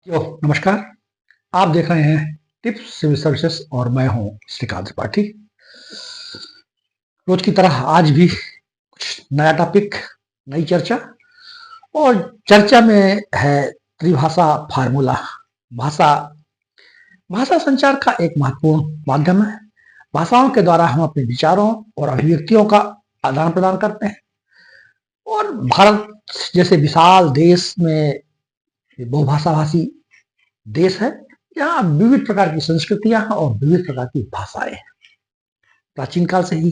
नमस्कार। आप देख रहे हैं टिप्स सिविल सर्विसेज और मैं हूं श्रीकांत त्रिपाठी। रोज की तरह आज भी कुछ नया टॉपिक, नई चर्चा। और चर्चा में है त्रिभाषा फार्मूला। भाषा भाषा संचार का एक महत्वपूर्ण माध्यम है। भाषाओं के द्वारा हम अपने विचारों और अभिव्यक्तियों का आदान प्रदान करते हैं। और भारत जैसे विशाल देश में बहुभाषा भाषी देश है। यहाँ विविध प्रकार की संस्कृतियां और विविध प्रकार की भाषाएं हैं। प्राचीन काल से ही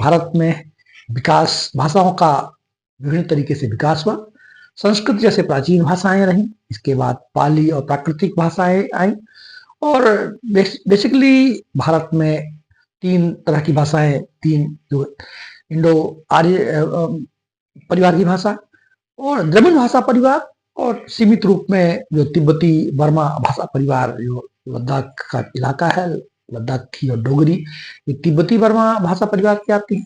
भारत में विकास, भाषाओं का विभिन्न तरीके से विकास हुआ। संस्कृत जैसे प्राचीन भाषाएं रहीं, इसके बाद पाली और प्राकृतिक भाषाएं आई। और बेसिकली भारत में तीन तरह की भाषाएं, तीन जो इंडो आर्य परिवार की भाषा और द्रविड़ भाषा परिवार, और सीमित रूप में जो तिब्बती बर्मा भाषा परिवार, जो लद्दाख का इलाका है, लद्दाखी और डोगरी, ये तिब्बती बर्मा भाषा परिवार की आती है।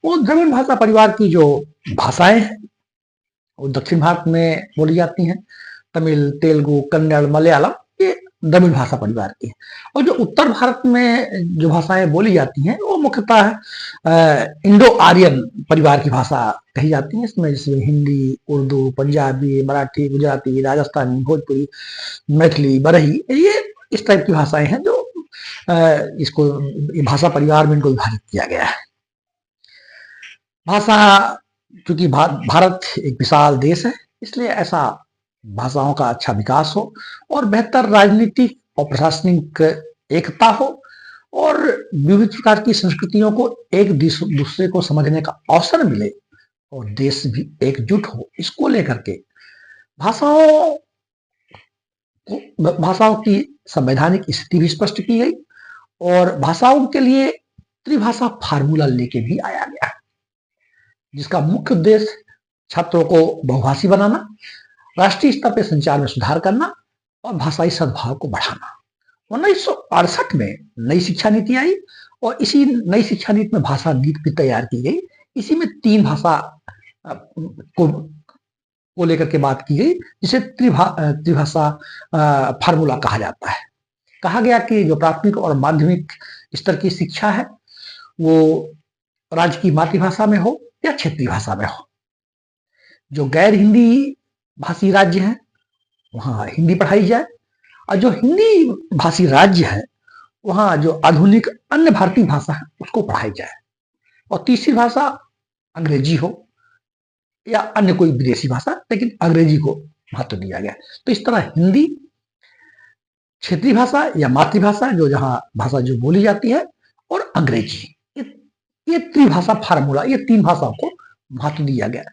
वो द्रविड़ भाषा परिवार की जो भाषाएं हैं वो दक्षिण भारत में बोली जाती हैं। तमिल, तेलुगु, कन्नड़, मलयालम, ये द्रविड़ भाषा परिवार की है। और जो उत्तर भारत में जो भाषाएं बोली जाती हैं वो मुख्यतः इंडो आर्यन परिवार की भाषा कही जाती है। इसमें जैसे हिंदी, उर्दू, पंजाबी, मराठी, गुजराती, राजस्थानी, भोजपुरी, मैथिली, बरही, ये इस टाइप की भाषाएं हैं जो इसको भाषा परिवार में इनको विभाजित किया गया है। भाषा, चूंकि भारत एक विशाल देश है, इसलिए ऐसा भाषाओं का अच्छा विकास हो और बेहतर राजनीतिक और प्रशासनिक एकता हो और विविध प्रकार की संस्कृतियों को एक दूसरे को समझने का अवसर मिले और देश भी एकजुट हो, इसको लेकर के भाषाओं की संवैधानिक स्थिति भी स्पष्ट की गई और भाषाओं के लिए त्रिभाषा फार्मूला लेके भी आया गया, जिसका मुख्य उद्देश्य छात्रों को बहुभाषी बनाना, राष्ट्रीय स्तर पर संचार में सुधार करना और भाषाई सद्भाव को बढ़ाना। 1968 में नई शिक्षा नीति आई और इसी नई शिक्षा नीति में भाषा नीति भी तैयार की गई। इसी में तीन भाषा को लेकर के बात की गई, जिसे त्रिभाषा फार्मूला कहा जाता है। कहा गया कि जो प्राथमिक और माध्यमिक स्तर की शिक्षा है वो राज्य की मातृभाषा में हो या क्षेत्रीय भाषा में हो। जो गैर हिंदी भाषी राज्य है वहां हिंदी पढ़ाई जाए, और जो हिंदी भाषी राज्य है वहां जो आधुनिक अन्य भारतीय भाषा है उसको पढ़ाई जाए, और तीसरी भाषा अंग्रेजी हो या अन्य कोई विदेशी भाषा, लेकिन अंग्रेजी को महत्व दिया गया। तो इस तरह हिंदी, क्षेत्रीय भाषा या मातृभाषा जो जहां भाषा जो बोली जाती है, और अंग्रेजी, ये त्रिभाषा फार्मूला, ये तीन भाषाओं को महत्व दिया गया।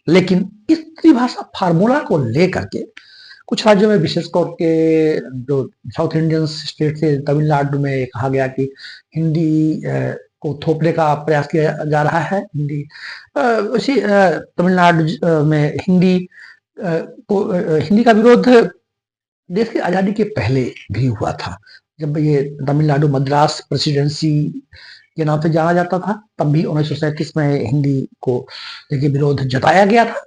लेकिन इस त्रिभाषा फार्मूला को लेकर के कुछ राज्यों में, विशेषकर के जो साउथ इंडियन स्टेट से, तमिलनाडु में कहा गया कि हिंदी को थोपने का प्रयास किया जा रहा है। हिंदी उसी तमिलनाडु में हिंदी का विरोध देश की आजादी के पहले भी हुआ था। जब ये तमिलनाडु मद्रास प्रेसिडेंसी के नाम से जाना जाता था, तब भी 1937 में हिंदी को लेके विरोध जताया गया था।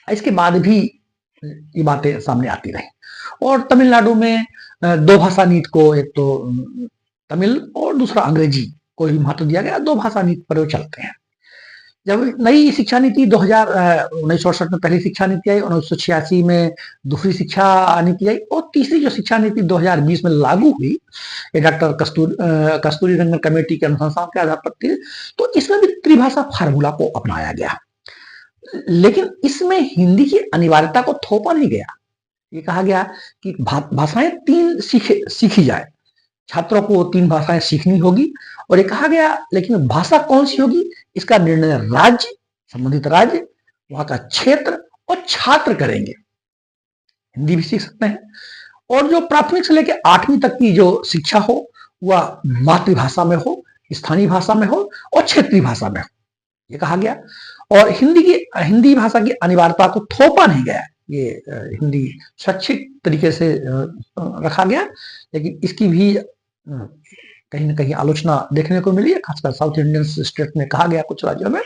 इसके बाद भी ये बातें सामने आती रही और तमिलनाडु में दो भाषा नीति को, एक तो तमिल और दूसरा अंग्रेजी को ही महत्व दिया गया। दो भाषा नीति पर वो चलते हैं। जब नई शिक्षा नीति 1968 में पहली शिक्षा नीति आई, 1986 में दूसरी शिक्षा नीति आई और तीसरी जो शिक्षा नीति 2020 में लागू हुई, ये डॉक्टर कस्तूरी रंगन कमेटी के अनुशंसाओं के आधार पर थी। तो इसमें भी त्रिभाषा फार्मूला को अपनाया गया, लेकिन इसमें हिंदी की अनिवार्यता को थोपा नहीं गया। ये कहा गया कि भाषाएं तीन सीखी जाए, छात्रों को तीन भाषाएं सीखनी होगी। और ये कहा गया, लेकिन भाषा कौन सी होगी इसका निर्णय राज्य, संबंधित राज्य, वहां का क्षेत्र और छात्र करेंगे। हिंदी भी सीख सकते हैं और जो प्राथमिक से लेकर 8वीं तक की जो शिक्षा हो वह मातृभाषा में हो, स्थानीय भाषा में हो और क्षेत्रीय भाषा में हो, ये कहा गया। और हिंदी भाषा की अनिवार्यता को थोपा नहीं गया। ये हिंदी स्वैच्छिक तरीके से रखा गया, लेकिन इसकी भी कहीं ना कहीं आलोचना देखने को मिली है। खासकर साउथ इंडियन स्टेट में कहा गया कुछ राज्यों में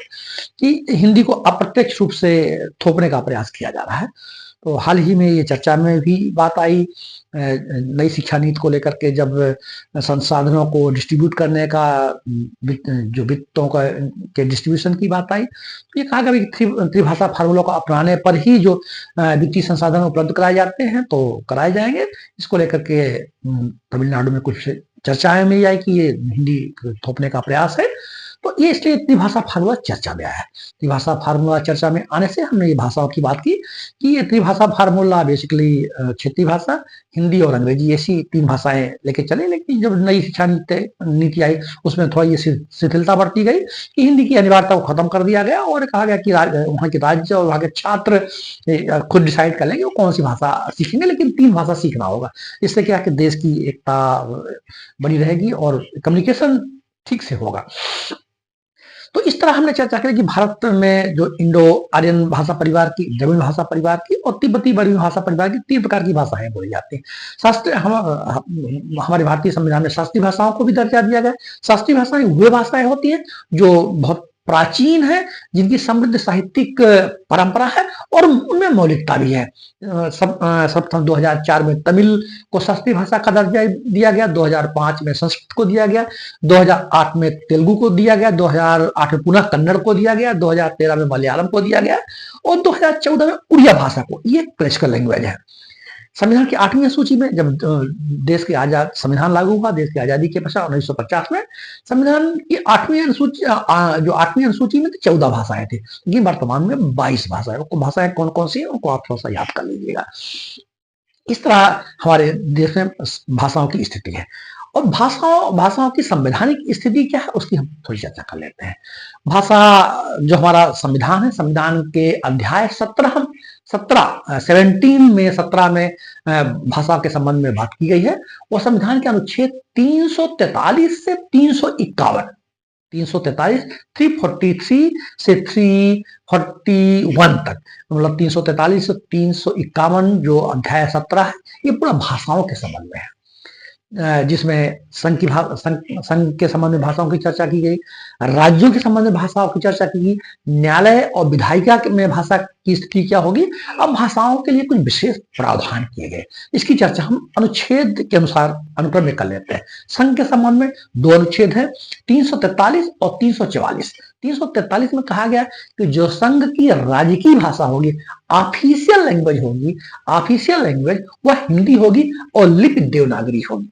कि हिंदी को अप्रत्यक्ष रूप से थोपने का प्रयास किया जा रहा है। तो हाल ही में ये चर्चा में भी बात आई नई शिक्षा नीति को लेकर के, जब संसाधनों को डिस्ट्रीब्यूट करने का जो वित्तों का के डिस्ट्रीब्यूशन की बात आई, तो ये कहा गया कि त्रिभाषा फार्मूला को अपनाने पर ही जो वित्तीय संसाधन उपलब्ध कराए जाते हैं तो कराए जाएंगे। इसको लेकर के तमिलनाडु में कुछ चर्चाएं में आई कि ये हिंदी थोपने का प्रयास है, तो ये इसलिए त्रिभाषा फार्मूला चर्चा में आया है। त्रिभाषा फार्मूला चर्चा में आने से हमने ये भाषाओं की बात की कि ये त्रिभाषा फार्मूला बेसिकली क्षेत्रीय भाषा, हिंदी और अंग्रेजी ऐसी 3 भाषाएं लेके चले। लेकिन जब नई शिक्षा नीति आई उसमें थोड़ा ये शिथिलता बरती गई कि हिंदी की अनिवार्यता को खत्म कर दिया गया और कहा गया कि वहाँ के राज्य और वहाँ के छात्र खुद डिसाइड कर लेंगे वो कौन सी भाषा सीखेंगे, लेकिन 3 भाषा सीखना होगा। इससे क्या कि देश की एकता बनी रहेगी और कम्युनिकेशन ठीक से होगा। तो इस तरह हमने चर्चा करी कि भारत में जो इंडो आर्यन भाषा परिवार की, द्रविड़ भाषा परिवार की और तिब्बती बर्मी भाषा परिवार की 3 प्रकार की भाषाएं बोली जाती हैं। शास्त्रीय हमारे भारतीय संविधान में शास्त्रीय भाषाओं को भी दर्जा दिया गया। शास्त्रीय भाषाएं वे भाषाएं होती हैं जो बहुत प्राचीन है, जिनकी समृद्ध साहित्यिक परंपरा है और उनमें मौलिकता भी है। सर्वप्रथम 2004 में तमिल को शास्त्रीय भाषा का दर्जा दिया गया, 2005 में संस्कृत को दिया गया, 2008 में तेलुगु को दिया गया, 2008 में पुनः कन्नड़ को दिया गया, 2013 में मलयालम को दिया गया और 2014 में उड़िया भाषा को। ये क्लासिकल लैंग्वेज है। संविधान की 8वीं अनुसूची में जब देश के आजाद संविधान लागू हुआ, देश की आजादी के पश्चात 1950 में संविधान की 8वीं अनुसूची जो 8वीं अनुसूची में 14 भाषाएं थी, लेकिन वर्तमान में 22 भाषाएं। भाषाएं कौन कौन सी है उनको आप थोड़ा सा याद कर लीजिएगा। इस तरह हमारे देश में भाषाओं की स्थिति है और भाषाओं की संवैधानिक स्थिति क्या है उसकी हम थोड़ी चर्चा कर लेते हैं। भाषा जो हमारा संविधान है, संविधान के अध्याय 17 में भाषा के संबंध में बात की गई है। वो संविधान के अनुच्छेद 343 से 343 343 से 341 तक, मतलब 343 से 351 जो अध्याय 17 है, ये पूरा भाषाओं के संबंध में है, जिसमें संघ के संबंध में भाषाओं की चर्चा की गई, राज्यों के संबंध में भाषाओं की चर्चा की गई, न्यायालय और विधायिका में भाषा की स्थिति क्या होगी। अब भाषाओं के लिए कुछ विशेष प्रावधान किए गए, इसकी चर्चा हम अनुच्छेद के अनुसार अनुक्रम में कर लेते हैं। संघ के संबंध में 2 अनुच्छेद है, 343 और 344। 343 में कहा गया कि जो संघ की राजकीय भाषा होगी, ऑफिशियल लैंग्वेज होगी, ऑफिशियल लैंग्वेज वह हिंदी होगी और लिपि देवनागरी होगी।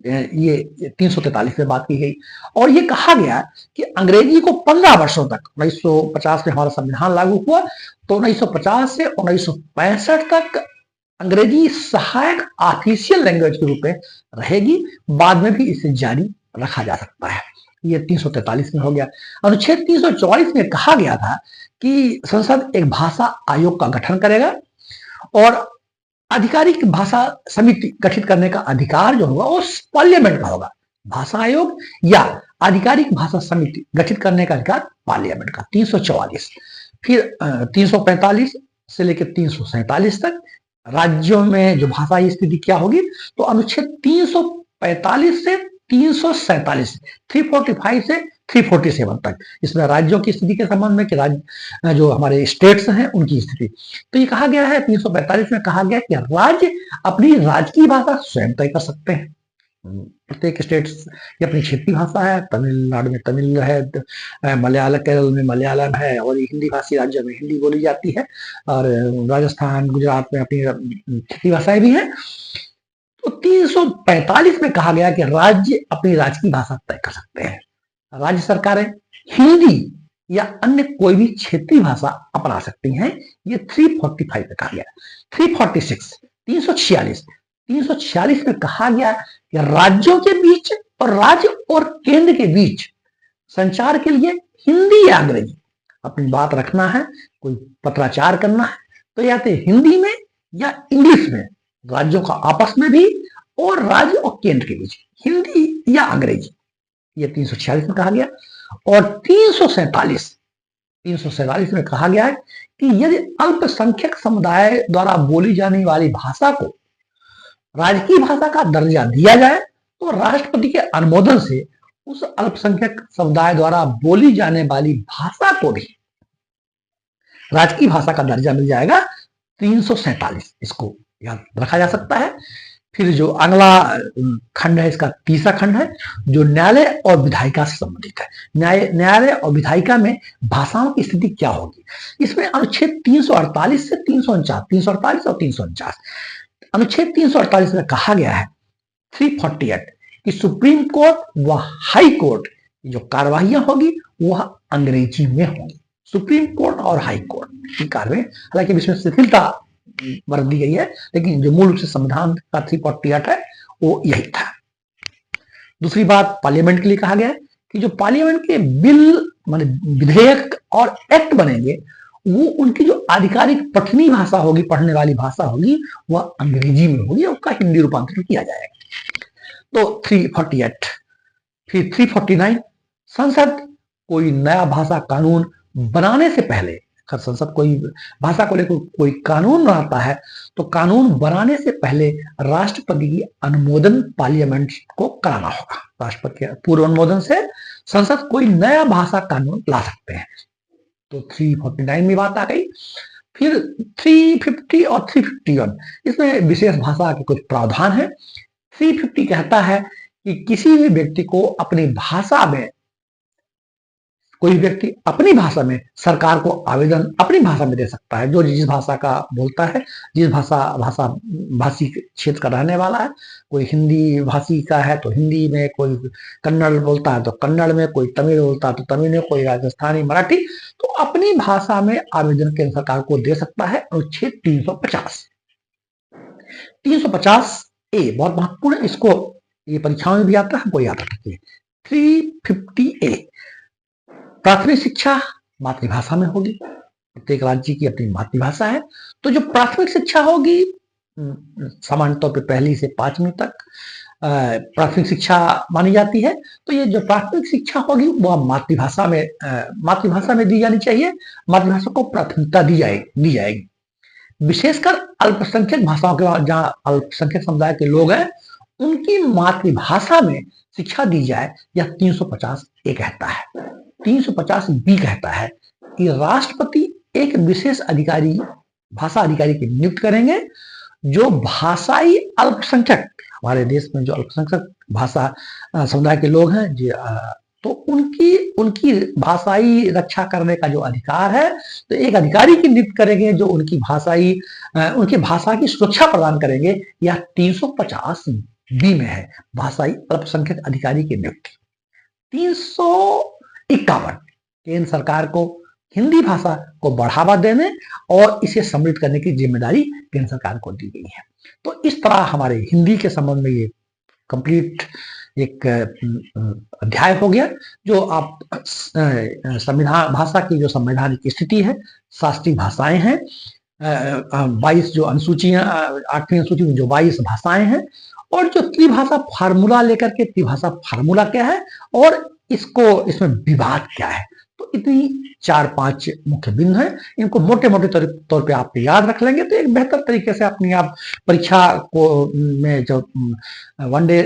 ये 343 में बात की गई और ये कहा गया कि अंग्रेजी को 15 वर्षों तक, 1950 में हमारा संविधान लागू हुआ तो 1950 से 1965 तक अंग्रेजी सहायक ऑफिशियल लैंग्वेज के रूप में रहेगी। बाद में भी इसे जारी रखा जा सकता है। ये 343 में हो गया। अनुच्छेद 344 में कहा गया था कि संसद एक भाषा आयोग का गठन करेगा और आधिकारिक भाषा समिति गठित करने का अधिकार जो होगा वो पार्लियामेंट का होगा। भाषा आयोग या आधिकारिक भाषा समिति गठित करने का अधिकार पार्लियामेंट का। 344। फिर 345 से लेकर 347 तक राज्यों में जो भाषा की स्थिति क्या होगी, तो अनुच्छेद 345 से 347, 345 से 347 तक इसमें राज्यों की स्थिति के संबंध में कि राज्य जो हमारे स्टेट्स हैं उनकी स्थिति। तो ये कहा गया है 345 में कहा गया कि राज्य अपनी राजकीय भाषा स्वयं तय कर सकते हैं। प्रत्येक स्टेट की अपनी क्षेत्रीय भाषा है। तमिलनाडु में तमिल है, मलयालम केरल में मलयालम है और हिंदी भाषी राज्यों में हिंदी बोली जाती है और राजस्थान गुजरात में अपनी क्षेत्रीय भाषाएं भी हैं। तो 345 में कहा गया कि राज्य अपनी राजकीय भाषा तय कर सकते हैं। राज्य सरकारें हिंदी या अन्य कोई भी क्षेत्रीय भाषा अपना सकती हैं। ये 345 में कहा गया। 346 346 में कहा गया कि राज्यों के बीच और राज्य और केंद्र के बीच संचार के लिए हिंदी या अंग्रेजी अपनी बात रखना है, कोई पत्राचार करना है तो या तो हिंदी में या इंग्लिश में, राज्यों का आपस में भी और राज्य और केंद्र के बीच हिंदी या अंग्रेजी। ये 346 में कहा गया। और 347 में कहा गया है कि यदि अल्पसंख्यक समुदाय द्वारा बोली जाने वाली भाषा को राजकीय भाषा का दर्जा दिया जाए तो राष्ट्रपति के अनुमोदन से उस अल्पसंख्यक समुदाय द्वारा बोली जाने वाली भाषा को भी राजकीय भाषा का दर्जा मिल जाएगा 347 इसको याद रखा जा सकता है। फिर जो अगला खंड है, इसका तीसरा खंड है जो न्यायालय और विधायिका से संबंधित है। न्यायालय और विधायिका में भाषाओं की स्थिति क्या होगी। इसमें अनुच्छेद 348 से 349, 348 और 349। अनुच्छेद 348 में कहा गया है 348 कि सुप्रीम कोर्ट व हाई कोर्ट जो कार्यवाहियां होगी वह अंग्रेजी में होगी। सुप्रीम कोर्ट और हाई कोर्ट की कार्रवाई, हालांकि इसमें शिथिलता बरत दी गई है, लेकिन जो मूल रूप से संविधान का 348 है वो यही था। दूसरी बात, पार्लियामेंट के लिए कहा गया है कि जो पार्लियामेंट के बिल माने विधेयक और एक्ट बनेंगे वो उनकी जो आधिकारिक पठनी भाषा होगी, पढ़ने वाली भाषा होगी, वह अंग्रेजी में होगी, उसका हिंदी रूपांतरण किया जाएगा। तो 348। फिर 349, संसद कोई नया भाषा कानून बनाने से पहले, अगर संसद कोई भाषा को लेकर कोई कानून बनाता है तो कानून बनाने से पहले राष्ट्रपति की अनुमोदन पार्लियामेंट को कराना होगा। राष्ट्रपति के पूर्व अनुमोदन से संसद कोई नया भाषा कानून ला सकते हैं। तो 349 में बात आ गई। फिर 350 और 351, इसमें विशेष भाषा के कुछ प्रावधान है। 350 कहता है कि किसी भी व्यक्ति को अपनी भाषा में, कोई व्यक्ति अपनी भाषा में सरकार को आवेदन अपनी भाषा में दे सकता है, जो जिस भाषा का बोलता है, जिस भाषी क्षेत्र का रहने वाला है। कोई हिंदी भाषी का है तो हिंदी में, कोई कन्नड़ बोलता है तो कन्नड़ में, कोई तमिल बोलता है तो तमिल में, कोई राजस्थानी, मराठी, तो अपनी भाषा में आवेदन केंद्र सरकार को दे सकता है। अनुच्छेद 350। 350A बहुत महत्वपूर्ण है, इसको ये परीक्षाओं में भी आता है, हमको याद रखिए। 350A, प्राथमिक शिक्षा मातृभाषा में होगी। प्रत्येक राज्य की अपनी मातृभाषा है, तो जो प्राथमिक शिक्षा होगी सामान्य तौर पर 1ली से 5वीं तक प्राथमिक शिक्षा मानी जाती है। तो ये जो प्राथमिक शिक्षा होगी वह मातृभाषा में दी जानी चाहिए। मातृभाषा को प्राथमिकता दी जाएगी। विशेषकर अल्पसंख्यक भाषाओं के, जहाँ अल्पसंख्यक समुदाय के लोग हैं, उनकी मातृभाषा में शिक्षा दी जाए, यह 350A कहता है। 350B कहता है कि राष्ट्रपति एक विशेष अधिकारी, भाषा अधिकारी की नियुक्त करेंगे जो भाषाई अल्पसंख्यक, हमारे देश में जो अल्पसंख्यक भाषा समुदाय के लोग हैं तो उनकी भाषाई रक्षा करने का जो अधिकार है, तो एक अधिकारी की नियुक्त करेंगे जो उनकी भाषा की सुरक्षा प्रदान करेंगे। यह 350B में है, भाषाई अल्पसंख्यक अधिकारी की नियुक्ति। 351, केंद्र सरकार को हिंदी भाषा को बढ़ावा देने और इसे समृद्ध करने की जिम्मेदारी केंद्र सरकार को दी गई है। तो इस तरह हमारे हिंदी के संबंध में ये कंप्लीट एक अध्याय हो गया, जो आप संविधान भाषा की जो संवैधानिक स्थिति है, शास्त्रीय भाषाएं हैं, 22 जो अनुसूचियां, 8वीं अनुसूची में जो 22 भाषाएं हैं, और जो त्रिभाषा फार्मूला लेकर के, त्रिभाषा फार्मूला क्या है और इसमें विवाद क्या है। तो इतनी 4-5 मुख्य बिंदु हैं। इनको मोटे मोटे तौर पे आप याद रख लेंगे तो एक बेहतर तरीके से अपनी आप परीक्षा को में जो वनडे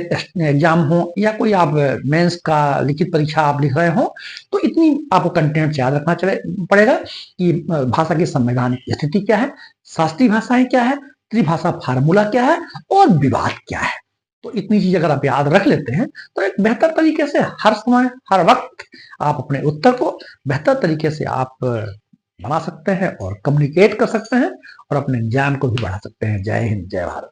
एग्जाम हो या कोई आप मेंस का लिखित परीक्षा आप लिख रहे हो, तो इतनी आपको कंटेंट याद रखना पड़ेगा कि भाषा की संवैधानिक स्थिति क्या है, शास्त्रीय भाषाएं क्या है, त्रिभाषा फार्मूला क्या है और विवाद क्या है। तो इतनी चीज अगर आप याद रख लेते हैं तो एक बेहतर तरीके से हर समय हर वक्त आप अपने उत्तर को बेहतर तरीके से आप बना सकते हैं और कम्युनिकेट कर सकते हैं और अपने ज्ञान को भी बढ़ा सकते हैं। जय हिंद, जय भारत।